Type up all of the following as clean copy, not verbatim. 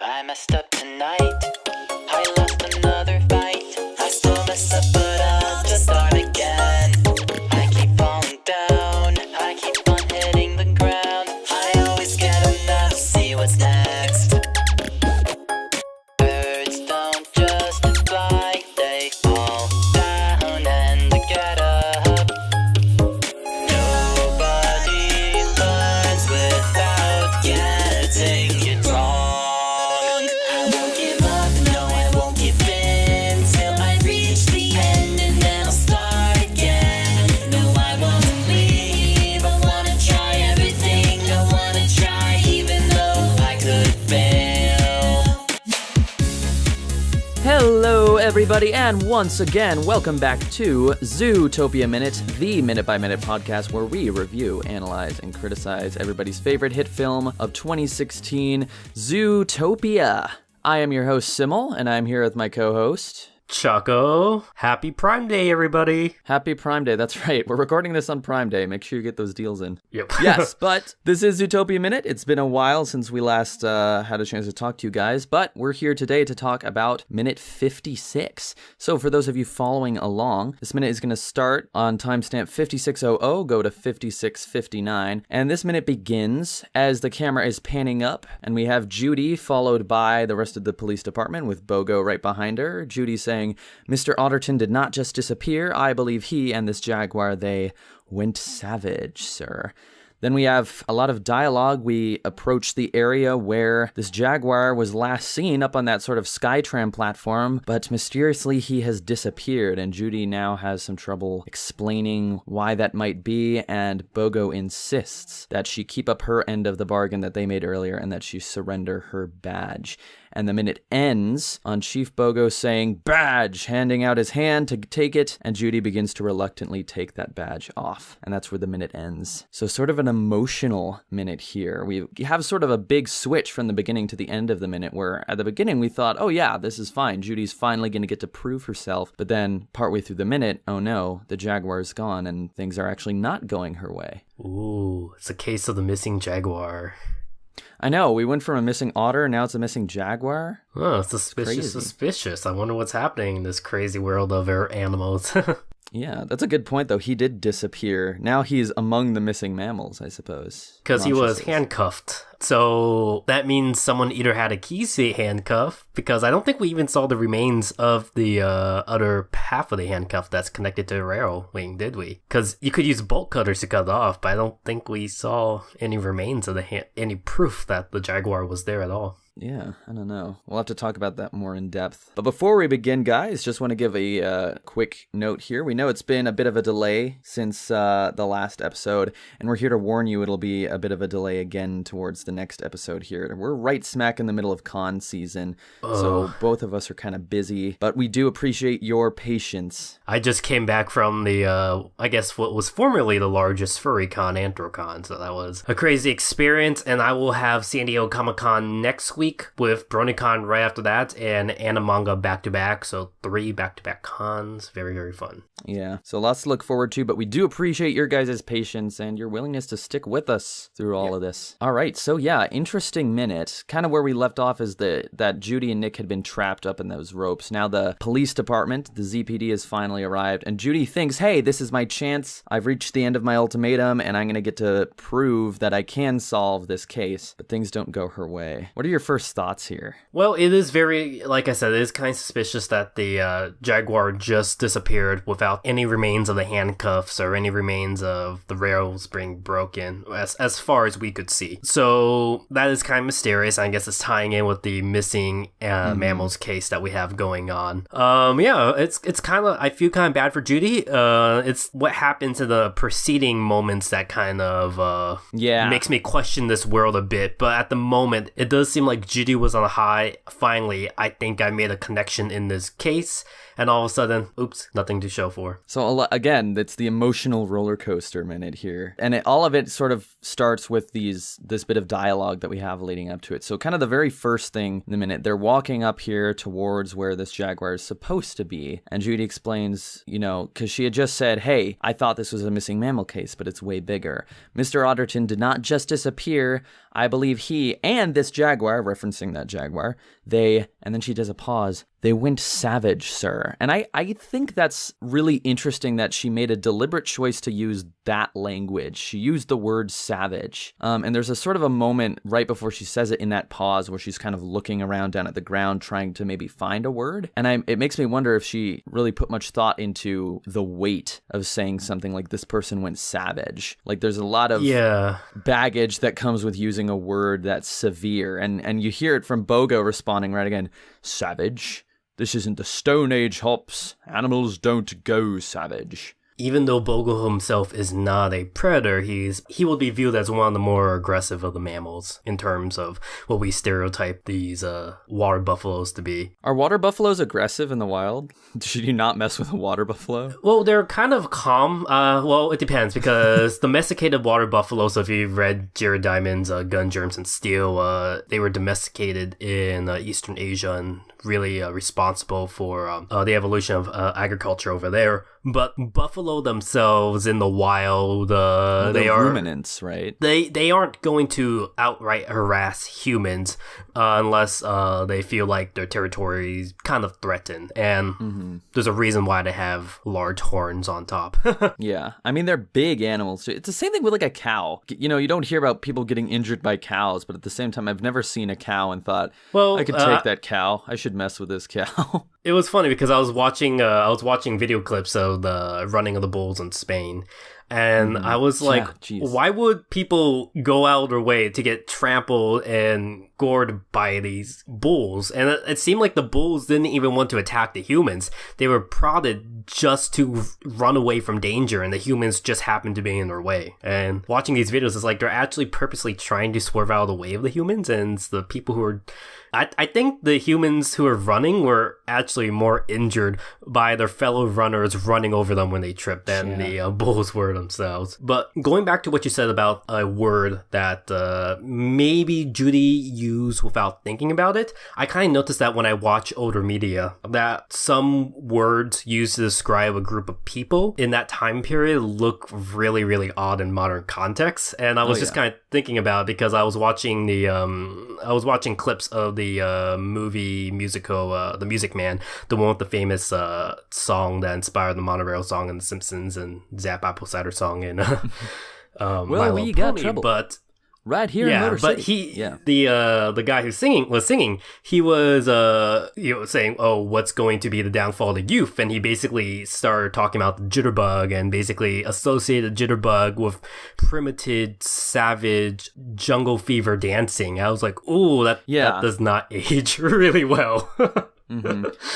I messed up tonight. I lost another fight. I still mess up, but I'll just start again. I keep falling down. I keep on hitting the ground. I always get enough to see what's next. Birds don't just fly, they fall down and get up. Nobody learns without getting it wrong. I won't give up, no I won't give in till I reach the end and then I'll start again. No I won't leave, I wanna try everything, I wanna try even though I could fail. Hello, everybody, and once again, welcome back to Zootopia Minute, the minute-by-minute podcast where we review, analyze, and criticize everybody's favorite hit film of 2016, Zootopia. I am your host, Simul, and I'm here with my co-host... Choco. Happy Prime Day, everybody. Happy Prime Day, that's right. We're recording this on Prime Day. Make sure you get those deals in. Yep. Yes, but this is Zootopia Minute. It's been a while since we last had a chance to talk to you guys, but we're here today to talk about minute 56. So for those of you following along, this minute is going to start on timestamp 5600, go to 5659, and this minute begins as the camera is panning up, and we have Judy followed by the rest of the police department with Bogo right behind her. Judy saying, Mr. Otterton did not just disappear. I believe he and this jaguar, they went savage, sir. Then we have a lot of dialogue. We approach the area where this jaguar was last seen up on that sort of Skytram platform, but mysteriously he has disappeared, and Judy now has some trouble explaining why that might be, and Bogo insists that she keep up her end of the bargain that they made earlier and that she surrender her badge. And the minute ends on Chief Bogo saying, badge, handing out his hand to take it, and Judy begins to reluctantly take that badge off. And that's where the minute ends. So sort of an emotional minute here. We have sort of a big switch from the beginning to the end of the minute, where at the beginning we thought, oh yeah, this is fine. Judy's finally going to get to prove herself. But then partway through the minute, oh no, the jaguar's gone and things are actually not going her way. Ooh, it's a case of the missing jaguar. I know, we went from a missing otter, now it's a missing jaguar. Oh, suspicious. I wonder what's happening in this crazy world of animals. Yeah, that's a good point, though. He did disappear. Now he's among the missing mammals, I suppose. Because he was handcuffed. So that means someone either had a key handcuff, because I don't think we even saw the remains of the other half of the handcuff that's connected to the rail wing, did we? Because you could use bolt cutters to cut it off, but I don't think we saw any remains of any proof that the jaguar was there at all. Yeah, I don't know. We'll have to talk about that more in depth. But before we begin, guys, just want to give a quick note here. We know it's been a bit of a delay since the last episode, and we're here to warn you it'll be a bit of a delay again towards the next episode here. We're right smack in the middle of con season, so both of us are kind of busy, but we do appreciate your patience. I just came back from the, I guess what was formerly the largest furry con, Anthrocon, so that was a crazy experience, and I will have San Diego Comic-Con next week with BronyCon right after that, and Animanga back-to-back, so 3 back-to-back cons. Very, very fun. Yeah, so lots to look forward to, but we do appreciate your guys' patience and your willingness to stick with us through all of this. All right, so yeah, interesting minute. Kind of where we left off is that Judy and Nick had been trapped up in those ropes. Now the police department, the ZPD, has finally arrived, and Judy thinks, hey, this is my chance. I've reached the end of my ultimatum, and I'm going to get to prove that I can solve this case, but things don't go her way. What are your first thoughts here? Well, it is very, like I said, it is kind of suspicious that the jaguar just disappeared without any remains of the handcuffs or any remains of the rails being broken, as far as we could see. So that is kind of mysterious. I guess it's tying in with the missing mammals case that we have going on. Yeah, it's kind of, I feel kind of bad for Judy. It's what happens in the preceding moments that kind of makes me question this world a bit. But at the moment, it does seem like Judy was on a high. Finally, I think I made a connection in this case. And all of a sudden, oops, nothing to show for. So again, it's the emotional roller coaster minute here. And all of it sort of starts with this bit of dialogue that we have leading up to it. So kind of the very first thing in the minute, they're walking up here towards where this jaguar is supposed to be. And Judy explains, because she had just said, hey, I thought this was a missing mammal case, but it's way bigger. Mr. Otterton did not just disappear. I believe he and this jaguar, referencing that jaguar, and then she does a pause, they went savage, sir. And I think that's really interesting that she made a deliberate choice to use that language. She used the word savage. And there's a sort of a moment right before she says it in that pause where she's kind of looking around down at the ground trying to maybe find a word. And it makes me wonder if she really put much thought into the weight of saying something like this person went savage. Like there's a lot of baggage that comes with using a word that's severe. And you hear it from Bogo responding right again, savage. This isn't the Stone Age, Hops. Animals don't go savage. Even though Bogo himself is not a predator, he will be viewed as one of the more aggressive of the mammals in terms of what we stereotype these water buffaloes to be. Are water buffaloes aggressive in the wild? Should you not mess with a water buffalo? Well, they're kind of calm. Well, it depends because domesticated water buffaloes, if you've read Jared Diamond's Gun, Germs, and Steel, they were domesticated in Eastern Asia and really responsible for the evolution of agriculture over there. But buffalo themselves in the wild, they are ruminants, right? They aren't going to outright harass humans unless they feel like their territory is kind of threatened. And there's a reason why they have large horns on top. Yeah, I mean, they're big animals. It's the same thing with like a cow. You don't hear about people getting injured by cows, but at the same time, I've never seen a cow and thought, well, I could take that cow. I should mess with this cow. It was funny because I was watching video clips of the running of the bulls in Spain, and I was like, why would people go out of their way to get trampled and gored by these bulls? And it seemed like the bulls didn't even want to attack the humans. They were prodded just to run away from danger, and the humans just happened to be in their way. And watching these videos is like they're actually purposely trying to swerve out of the way of the humans, and it's the people who are... I think the humans who are running were actually more injured by their fellow runners running over them when they tripped than the bulls were themselves. But going back to what you said about a word that maybe Judy used without thinking about it, I kind of noticed that when I watch older media, that some words used to describe a group of people in that time period look really, really odd in modern context. And I was just kind of thinking about it because I was watching clips of the musical, The Music Man, the one with the famous song that inspired the monorail song in The Simpsons and Zap Apple Cider song in Well, we got trouble. But right here in Motor City. The guy who was singing, he was saying, oh, what's going to be the downfall of the youth? And he basically started talking about the jitterbug and basically associated jitterbug with primitive, savage, jungle fever dancing. I was like, ooh, that does not age really well.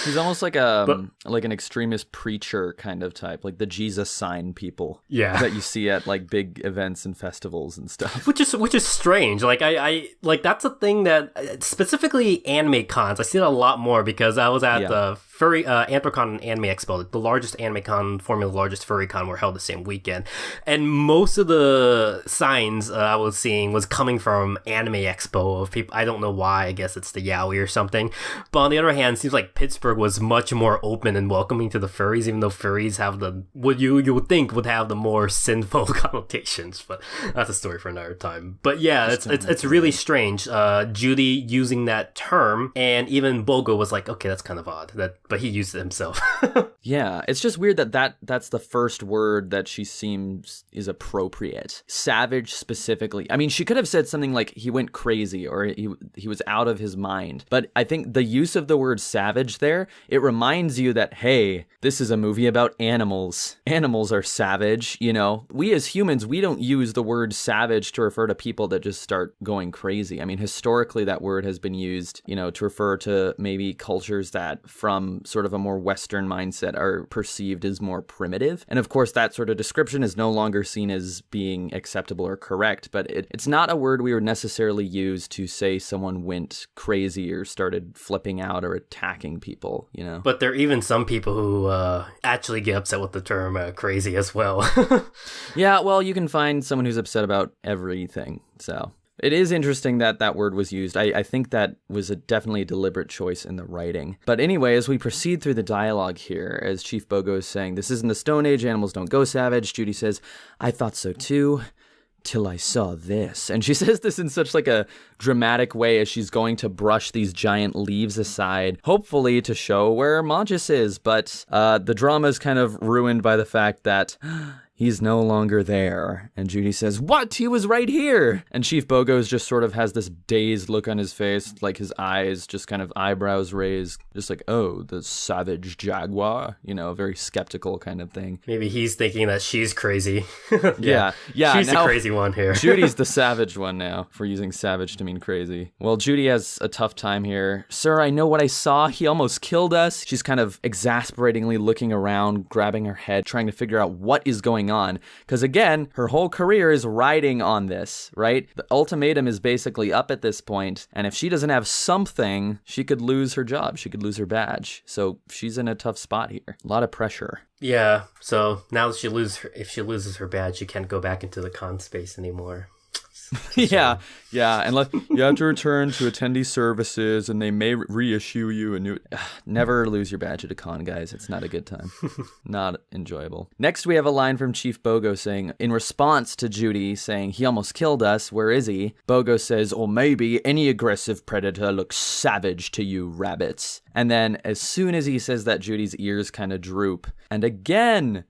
He's almost like an extremist preacher kind of type, like the Jesus sign people that you see at like big events and festivals and stuff. Which is strange. Like I like that's a thing that specifically anime cons I see it a lot more because I was at the Furry Anthrocon and Anime Expo, the largest anime con, formerly the largest furry con, were held the same weekend, and most of the signs I was seeing was coming from Anime Expo of people. I don't know why. I guess it's the yaoi or something. But on the other hand, it seems like Pittsburgh was much more open and welcoming to the furries, even though furries have what you would think would have the more sinful connotations. But that's a story for another time. But yeah, it's really strange. Judy using that term, and even Bogo was like, okay, that's kind of odd. But he used it himself. Yeah, it's just weird that's the first word that she seems is appropriate. Savage specifically. I mean, she could have said something like he went crazy or he was out of his mind. But I think the use of the word savage there, it reminds you that, hey, this is a movie about animals. Animals are savage, We as humans, we don't use the word savage to refer to people that just start going crazy. I mean, historically, that word has been used, to refer to maybe cultures that from sort of a more Western mindset are perceived as more primitive. And of course, that sort of description is no longer seen as being acceptable or correct, but it's not a word we would necessarily use to say someone went crazy or started flipping out or attacking people, But there are even some people who actually get upset with the term crazy as well. Yeah, well, you can find someone who's upset about everything, so... It is interesting that that word was used. I think that was definitely a deliberate choice in the writing. But anyway, as we proceed through the dialogue here, as Chief Bogo is saying, this isn't the Stone Age, animals don't go savage, Judy says, I thought so too, till I saw this. And she says this in such like a dramatic way as she's going to brush these giant leaves aside, hopefully to show where Monges is. But the drama is kind of ruined by the fact that he's no longer there. And Judy says, what? He was right here. And Chief Bogo's just sort of has this dazed look on his face, like his eyes just kind of eyebrows raised, just like, oh, the savage jaguar, you know, a very skeptical kind of thing. Maybe he's thinking that she's crazy. Yeah. She's the crazy one here. Judy's the savage one now, for using savage to mean crazy. Well, Judy has a tough time here. Sir, I know what I saw. He almost killed us. She's kind of exasperatingly looking around, grabbing her head, trying to figure out what is going on. Because again, her whole career is riding on this, right? The ultimatum is basically up at this point, and if she doesn't have something, she could lose her job. She could lose her badge. So she's in a tough spot here. A lot of pressure. Yeah, so now that if she loses her badge, she can't go back into the con space anymore. Yeah, and you have to return to attendee services, and they may reissue you a new... Never lose your badge at a con, guys. It's not a good time. Not enjoyable. Next, we have a line from Chief Bogo saying, in response to Judy saying, he almost killed us, where is he? Bogo says, or maybe any aggressive predator looks savage to you, rabbits. And then as soon as he says that, Judy's ears kind of droop. And again,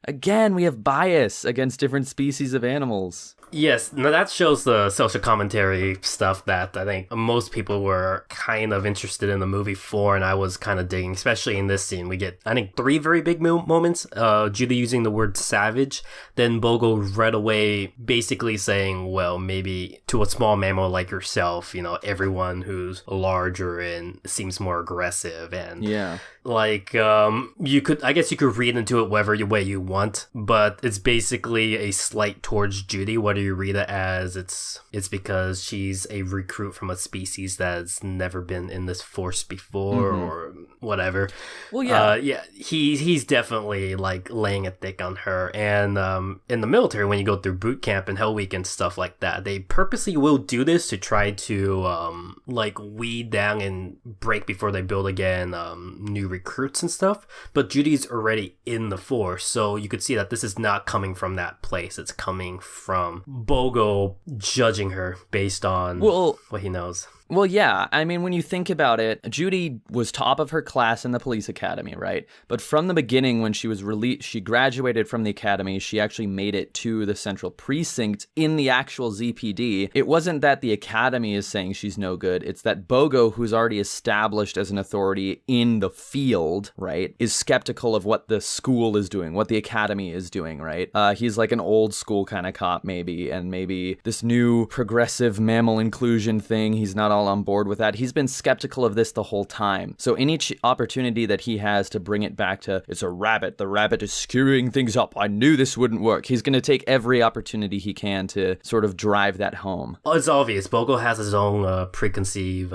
we have bias against different species of animals. Yes, now that shows the social commentary stuff that I think most people were kind of interested in the movie for, and I was kind of digging, especially in this scene. We get, I think, 3 very big moments. Judy using the word savage, then Bogo right away basically saying, well, maybe to a small mammal like yourself, you know, everyone who's larger and seems more aggressive. And yeah, like, I guess you could read into it whatever way you want, but it's basically a slight towards Judy. Whether you read it as it's because she's a recruit from a species that's never been in this force before, or whatever. Well, yeah, he's definitely like laying it thick on her. And in the military, when you go through boot camp and Hell Week and stuff like that, they purposely will do this to try to like weed down and break before they build again new recruits and stuff. But Judy's already in the force, so you could see that this is not coming from that place. It's coming from Bogo judging her based on what he knows. Well, yeah. I mean, when you think about it, Judy was top of her class in the police academy, right? But from the beginning, when she was released, she graduated from the academy. She actually made it to the central precinct in the actual ZPD. It wasn't that the academy is saying she's no good. It's that Bogo, who's already established as an authority in the field, right, is skeptical of what the school is doing, what the academy is doing, right? He's like an old school kind of cop, maybe, and maybe this new progressive mammal inclusion thing, he's not all on board with that. He's been skeptical of this the whole time. So any opportunity that he has to bring it back to, it's a rabbit, the rabbit is screwing things up, I knew this wouldn't work, he's going to take every opportunity he can to sort of drive that home. Oh, it's obvious. Bogo has his own preconceived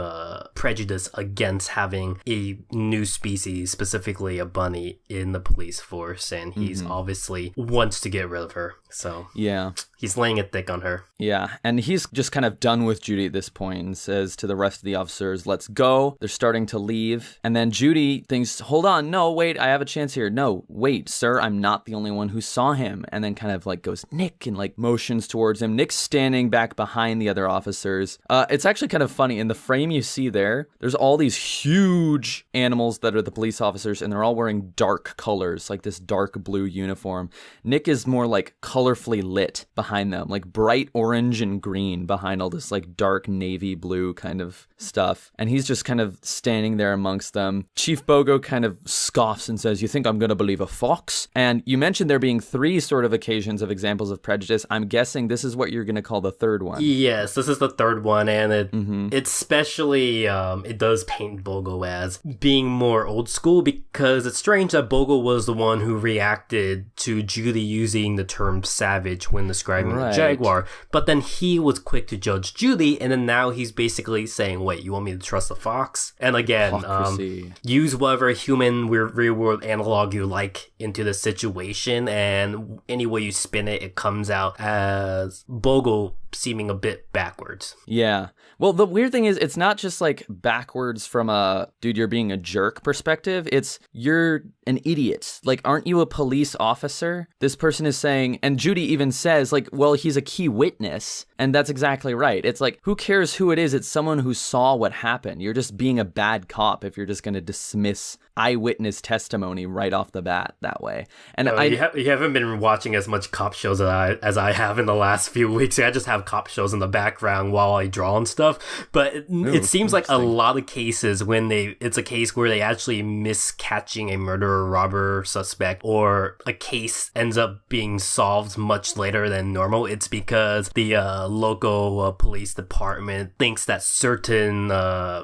prejudice against having a new species, specifically a bunny, in the police force, and he's obviously wants to get rid of her. So yeah, he's laying it thick on her. Yeah, and he's just kind of done with Judy at this point and says to the rest of the officers, let's go. They're starting to leave. And then Judy thinks, hold on, no, wait, I have a chance here. No, wait, sir, I'm not the only one who saw him. And then kind of like goes, Nick, and like motions towards him. Nick's standing back behind the other officers. It's actually kind of funny. In the frame you see there's all these huge animals that are the police officers, and they're all wearing dark colors, like this dark blue uniform. Nick is more like colorfully lit behind them, like bright orange and green behind all this like dark navy blue kind of stuff. And he's just kind of standing there amongst them. Chief Bogo kind of scoffs and says, you think I'm going to believe a fox? And you mentioned there being 3 sort of occasions of examples of prejudice. I'm guessing this is what you're going to call the third one. Yes, this is the third one. And it especially, it does paint Bogo as being more old school, because it's strange that Bogo was the one who reacted to Judy using the term savage when describing the jaguar. But then he was quick to judge Judy, and then now he's basically basically saying, wait, you want me to trust the fox? And again, Hypocrisy. use whatever human real world analog you like into the situation, and any way you spin it, it comes out as Bogle seeming a bit backwards. Yeah. Well, the weird thing is, it's not just like backwards from a dude, you're being a jerk perspective. It's you're an idiot. Like, aren't you a police officer? This person is saying, and Judy even says, like, well, he's a key witness. And that's exactly right. It's like, who cares who it is? It's someone who saw what happened. You're just being a bad cop if you're just going to dismiss eyewitness testimony right off the bat that way. And you haven't been watching as much cop shows as I have in the last few weeks. I just have cop shows in the background while I draw and stuff. But it seems like a lot of cases when it's a case where they actually miss catching a murderer, robber, suspect, or a case ends up being solved much later than normal. It's because the local police department thinks that certain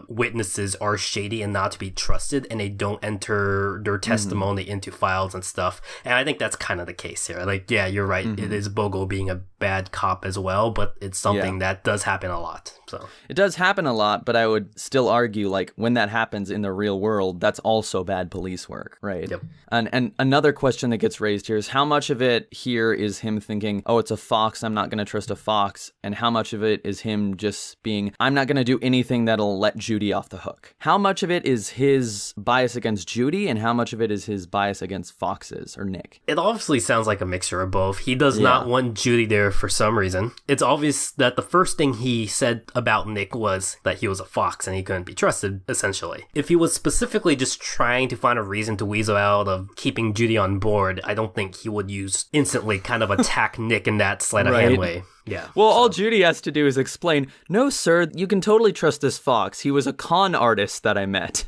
witnesses are shady and not to be trusted, and they don't enter their testimony into files and stuff. And I think that's kind of the case here. Like, yeah, you're right. It is Bogle being a bad cop as well, but it's something that does happen a lot. So it does happen a lot, but I would still argue, like, when that happens in the real world, that's also bad police work, right? Yep. And another question that gets raised here is how much of it here is him thinking, oh, it's a fox, I'm not going to trust a fox, and how much of it is him just being, I'm not going to do anything that'll let Judy off the hook? How much of it is his bias against Judy, and how much of it is his bias against foxes or Nick? It obviously sounds like a mixture of both. He does not want Judy there for some reason. It's obvious that the first thing he said about Nick was that he was a fox and he couldn't be trusted, essentially. If he was specifically just trying to find a reason to weasel out of keeping Judy on board, I don't think he would instantly kind of attack Nick in that sleight of hand way. Yeah. Well, all Judy has to do is explain, no, sir, you can totally trust this fox. He was a con artist that I met.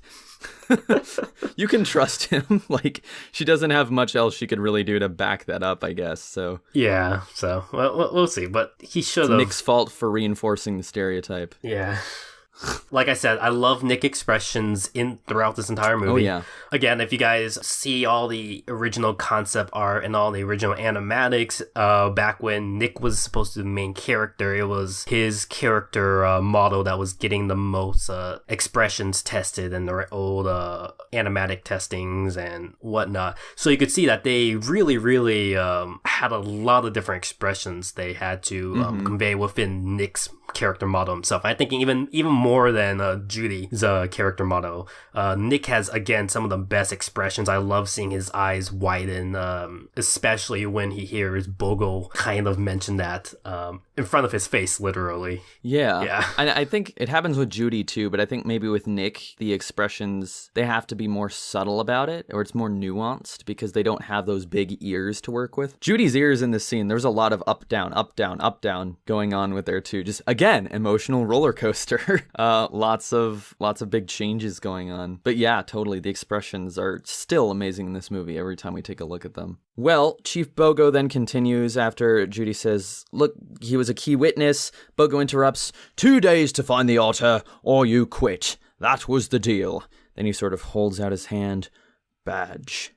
You can trust him. Like, she doesn't have much else she could really do to back that up, I guess. So yeah, so we'll see. But he should have. Nick's fault for reinforcing the stereotype. Yeah. Like I said, I love Nick expressions throughout this entire movie. Oh, yeah. Again, if you guys see all the original concept art and all the original animatics, back when Nick was supposed to be the main character, it was his character model that was getting the most expressions tested in the old animatic testings and whatnot. So you could see that they really, really had a lot of different expressions they had to convey within Nick's character model himself. I think even more than Judy's character model. Nick has, again, some of the best expressions. I love seeing his eyes widen, especially when he hears Bogle kind of mention that in front of his face, literally. Yeah. And I think it happens with Judy too, but I think maybe with Nick, the expressions, they have to be more subtle about it, or it's more nuanced because they don't have those big ears to work with. Judy's ears in this scene, there's a lot of up, down, up, down, up, down going on with there too. Just, again, emotional roller coaster. Lots of big changes going on. But yeah, totally. The expressions are still amazing in this movie every time we take a look at them. Well, Chief Bogo then continues after Judy says, look, he was a key witness. Bogo interrupts, 2 days to find the otter or you quit. That was the deal. Then he sort of holds out his hand. Badge.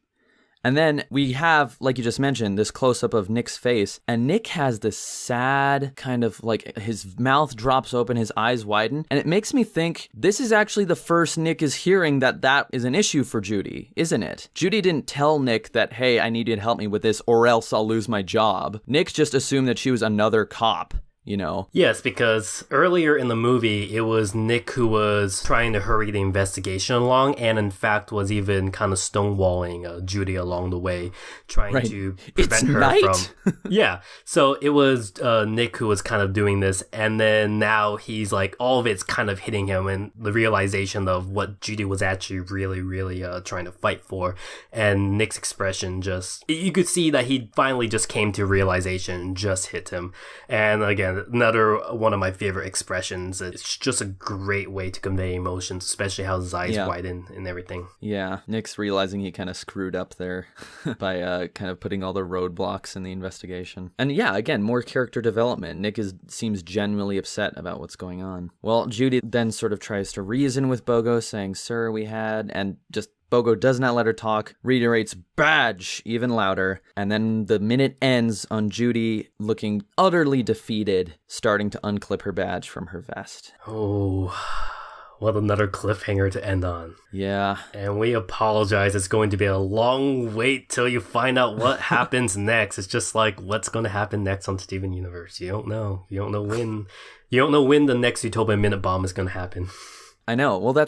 And then we have, like you just mentioned, this close-up of Nick's face, and Nick has this sad kind of, like, his mouth drops open, his eyes widen, and it makes me think this is actually the first Nick is hearing that is an issue for Judy, isn't it? Judy didn't tell Nick that, hey, I need you to help me with this or else I'll lose my job. Nick just assumed that she was another cop. You know? Yes, because earlier in the movie, it was Nick who was trying to hurry the investigation along, and in fact was even kind of stonewalling Judy along the way, trying to prevent her from... Yeah, so it was Nick who was kind of doing this, and then now he's like, all of it's kind of hitting him, and the realization of what Judy was actually really, really trying to fight for, and Nick's expression just... You could see that he finally just came to realization and just hit him, and again, another one of my favorite expressions. It's just a great way to convey emotions, especially how his eyes widen and everything. Yeah, Nick's realizing he kind of screwed up there by kind of putting all the roadblocks in the investigation. And yeah, again, more character development. Nick seems genuinely upset about what's going on. Well, Judy then sort of tries to reason with Bogo, saying, sir, we had, and just Bogo does not let her talk, reiterates badge even louder, and then the minute ends on Judy looking utterly defeated, starting to unclip her badge from her vest. Oh, what another cliffhanger to end on. Yeah. And we apologize. It's going to be a long wait till you find out what happens next. It's just like, what's going to happen next on Steven Universe? You don't know. You don't know when. You don't know when the next Zootopia Minute Bomb is going to happen. I know. Well,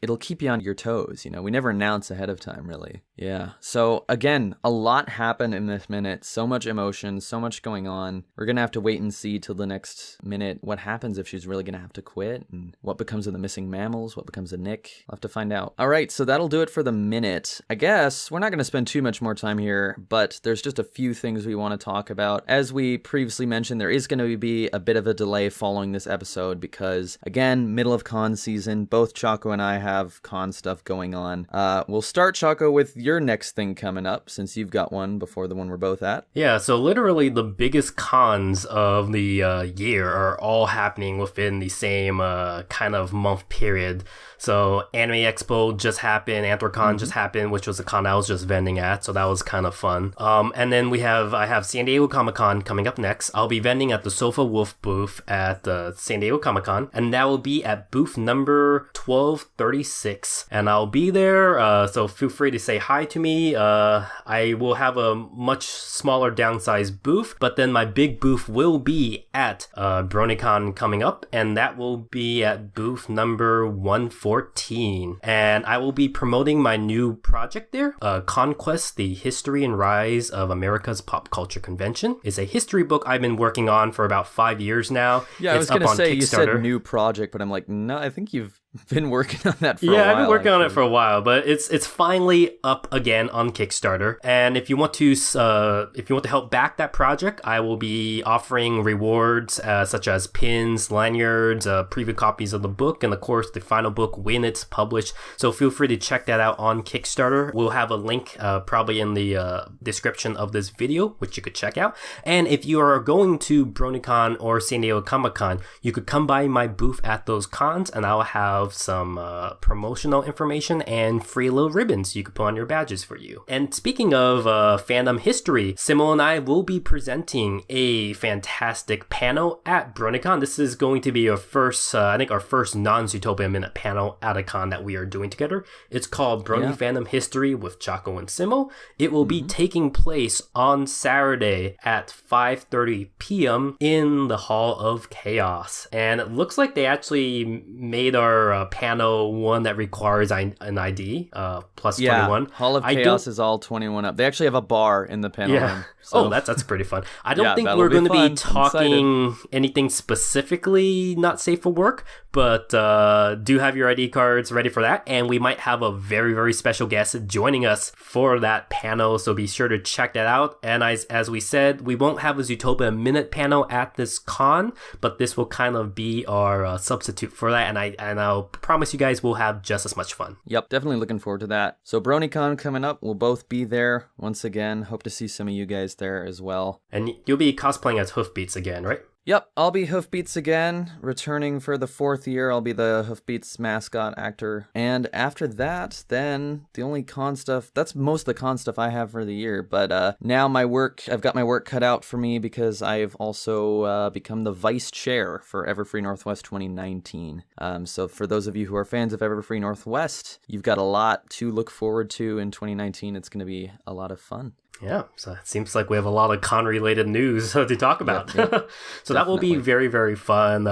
it'll keep you on your toes, you know. We never announce ahead of time, really. Yeah. So, again, a lot happened in this minute. So much emotion, so much going on. We're going to have to wait and see till the next minute what happens if she's really going to have to quit and what becomes of the missing mammals, what becomes of Nick. We'll have to find out. All right, so that'll do it for the minute. I guess we're not going to spend too much more time here, but there's just a few things we want to talk about. As we previously mentioned, there is going to be a bit of a delay following this episode because, again, middle of con season. Both Choco and I have con stuff going on. We'll start, Choco, with your next thing coming up, since you've got one before the one we're both at. Yeah, so literally the biggest cons of the year are all happening within the same kind of month period. So Anime Expo just happened, Anthrocon just happened, which was a con I was just vending at, so that was kind of fun. And then I have San Diego Comic-Con coming up next. I'll be vending at the Sofa Wolf booth at the San Diego Comic-Con, and that will be at booth number 1236. And I'll be there, so feel free to say hi to me. I will have a much smaller downsized booth, but then my big booth will be at BronyCon coming up, and that will be at booth number 114. And I will be promoting my new project there, Conquest, the History and Rise of America's Pop Culture Convention. It's a history book I've been working on for about 5 years now. Yeah, I was going to say, you said new project, but I'm like, no, I think you've been working on that for a while. Yeah, I've been working on it for a while, but it's finally up again on Kickstarter. And if you want to help back that project, I will be offering rewards such as pins, lanyards, preview copies of the book, and of course the final book when it's published. So feel free to check that out on Kickstarter. We'll have a link probably in the description of this video, which you could check out. And if you are going to BronyCon or San Diego Comic-Con, you could come by my booth at those cons, and I'll have some promotional information and free little ribbons you could put on your badges for you. And speaking of fandom history, Simul and I will be presenting a fantastic panel at BronyCon. This is going to be our first non-Zootopia Minute panel at a con that we are doing together. It's called Brony Fandom History with Choco and Simul. It will be taking place on Saturday at 5:30 p.m. in the Hall of Chaos. And it looks like they actually made our panel one that requires an ID, plus 21. Hall of Chaos is all 21 up. They actually have a bar in the panel room. So. Oh, that's pretty fun. I don't think we're going to be talking anything specifically not safe for work, but do have your ID cards ready for that. And we might have a very, very special guest joining us for that panel, so be sure to check that out. And as we said, we won't have a Zootopia Minute panel at this con, but this will kind of be our substitute for that. And I'll promise you guys we'll have just as much fun. Yep, definitely looking forward to that. So BronyCon coming up, we'll both be there once again. Hope to see some of you guys there as well. And you'll be cosplaying as Hoofbeats again, right? Yep, I'll be Hoofbeats again, returning for the 4th year. I'll be the Hoofbeats mascot actor. And after that, then the only con stuff, that's most of the con stuff I have for the year. But now I've got my work cut out for me because I've also become the vice chair for Everfree Northwest 2019. So for those of you who are fans of Everfree Northwest, you've got a lot to look forward to in 2019. It's going to be a lot of fun. Yeah, so it seems like we have a lot of con-related news to talk about. Yep. So that will be very, very fun.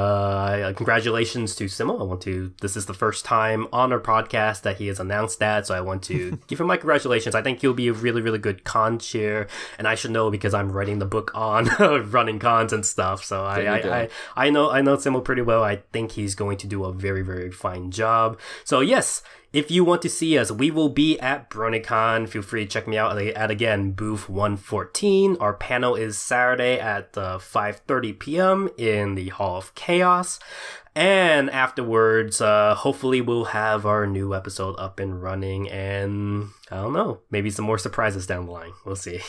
Congratulations to Simul. This is the first time on our podcast that he has announced that, so I want to give him my congratulations. I think he'll be a really, really good con chair, and I should know because I'm writing the book on running cons and stuff. So I know Simul pretty well. I think he's going to do a very, very fine job. So yes, if you want to see us, we will be at BronyCon. Feel free to check me out at again, booth 114. Our panel is Saturday at 5:30 p.m. in the Hall of Chaos. And afterwards, hopefully we'll have our new episode up and running, and I don't know, maybe some more surprises down the line. We'll see.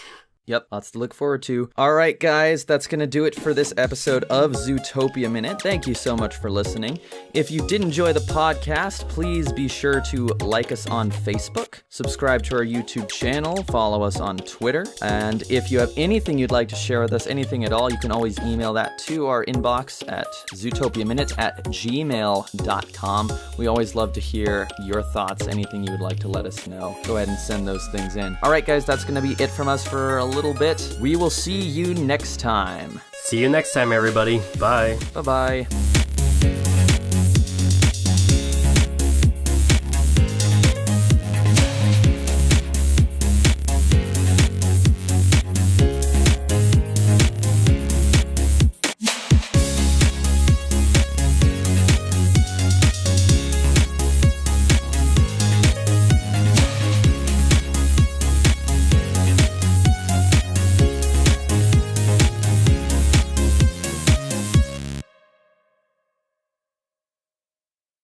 Yep, lots to look forward to. All right, guys, that's going to do it for this episode of Zootopia Minute. Thank you so much for listening. If you did enjoy the podcast, please be sure to like us on Facebook, subscribe to our YouTube channel, follow us on Twitter, and if you have anything you'd like to share with us, anything at all, you can always email that to our inbox at zootopiaminute@gmail.com. We always love to hear your thoughts, anything you would like to let us know. Go ahead and send those things in. All right, guys, that's going to be it from us for a little bit. We will see you next time. See you next time, everybody. Bye. Bye-bye.